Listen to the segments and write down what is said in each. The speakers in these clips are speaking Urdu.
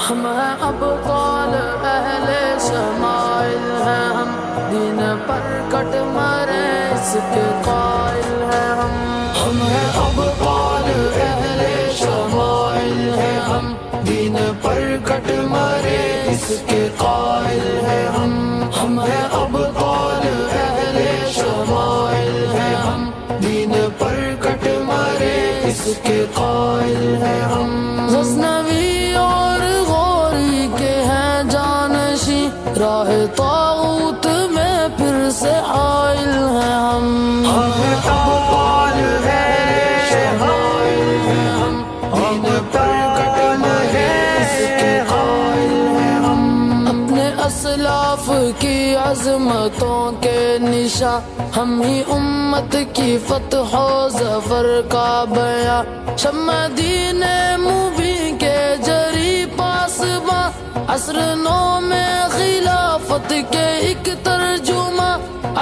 ہم ہیں ابطال اہل شمائل ہیں ہم، دین پر کٹ مرے اس کے قائل ہیں ہم ہیں ابطال اہل شمائل ہیں ہم، دین پر کٹ مرے اس کے قائل ہیں ہم ہیں ابطال اہل شمائل ہیں ہم، دین پر کٹ مرے اس کے قائل ہیں ہم۔ غزنوی اور غوری کے ہیں جانشیں، راہ طاغوت میں پھر سے حائل ہیں ہم ابطال اہل شمائل ہیں ہم، دین پر کٹ مرے اس کے قائل ہیں ہم۔ اپنے اسلاف کی عظمتوں کے نشاں، ہم ہی امت کی فتح و ظفر کا بیاں، شمع دین مبین کے جری پاسباں، عصر نو میں خلافت کے ایک ترجمہ،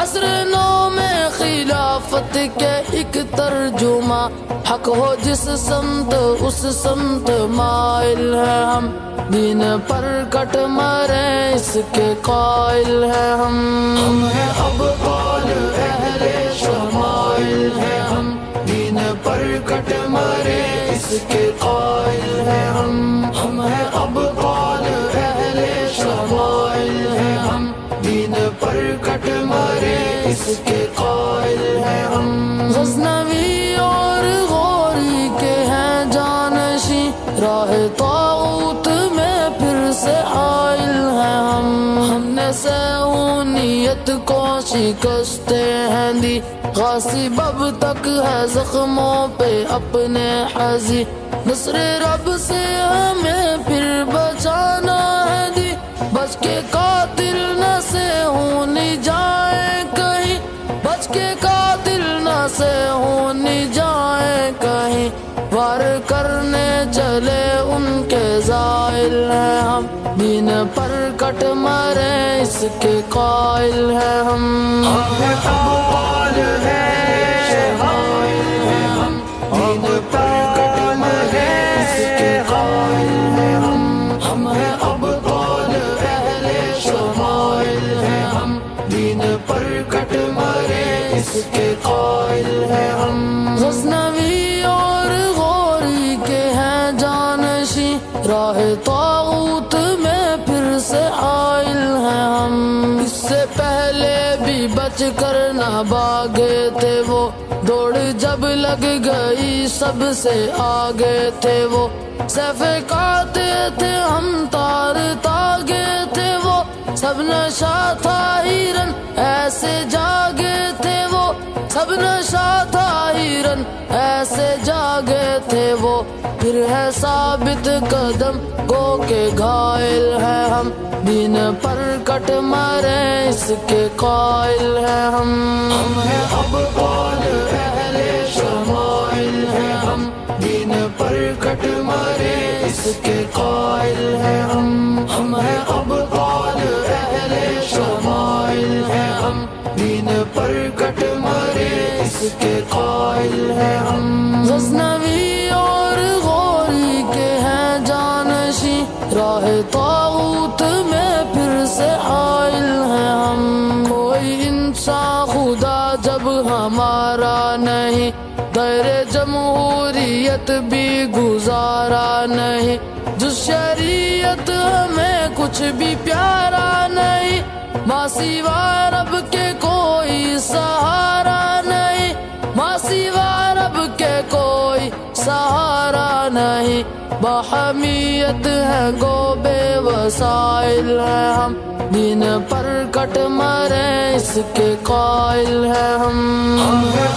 عصر نو میں خلافت کے ایک ترجمہ، حق ہو جس سمت اس سمت مائل ہے ہم، دین پر کٹ مرے اس کے قائل ہے ہم ہیں ابطال اہل شمائل ہیں ہم، دین پر کٹ مرے اس کے قائل ہیں ہم ہیں ابطال اہل شمائل ہیں ہم، دین پر کٹ مرے اس کے قائل ہیں ہم۔ غزنوی اور غوری کے ہیں جانشیں، راہ طاغوت میں پھر سے حائل ہیں ہم نے صہیونیت کو شکستیں ہیں دی، غاصب اب تک ہے زخموں پہ اپنے حزی، نصر رب سے ہمیں پھر بچانا ہے دی، بچ کے قاتل نہ صہیونی جائیں کہیں، بچ کے قاتل نہ صہیونی جائیں کہیں، وار کرنے چلے ان کے زائل ہیں ہم، دین پر کٹ مرے اس کے قائل ہیں ہم ہیں ابطال اہل شمائل ہیں ہم، دین پر کٹ مرے اس کے قائل ہیں ہم ہیں ابطال اہل شمائل ہیں ہم، دین پر کٹ مرے اس کے قائل ہیں ہم۔ غزنوی اور غوری کے ہیں جانشیں، راہ طاغوت میں پھر سے حائل ہیں ہم، اس سے پہلے بھی بچ کر نہ بھاگے تھے وہ، دوڑ جب لگ گئی سب سے آگے تھے وہ، سیف کاتے تھے ہم تار تاگے تھے وہ، سب نشہ تھا ہیرن ایسے جاگے تھے وہ، سب نشہ تھا ہیرن ایسے جاگے تھے وہ، پھر ہے ثابت قدم گو کے گھائل ہیں ہم، دین پر کٹ مرے اس کے قائل ہیں ہم ہیں ابطال اہل شمائل ہیں ہم، دین پر کٹ مرے اس کے قائل ہیں ہم ہیں ابطال اہل شمائل ہیں ہم، دین پر کٹ مرے اس کے قائل ہیں ہم۔ غزنوی اور غوری کے ہیں جانشیں، راہ طاغوت میں پھر سے حائل ہیں ہم، کوئی انسان خدا جب ہمارا نہیں، دیر جمہوریت بھی گزارا نہیں، جس شریعت ہمیں کچھ بھی پیارا نہیں، ماں سوا رب کے کوئی سہارا نہیں، ماں سوا رب کے کوئی سہارا نہیں، باحمیت ہے گو بے وسائل ہیں ہم، دین پر کٹ مرے اس کے قائل ہیں ہم ہیں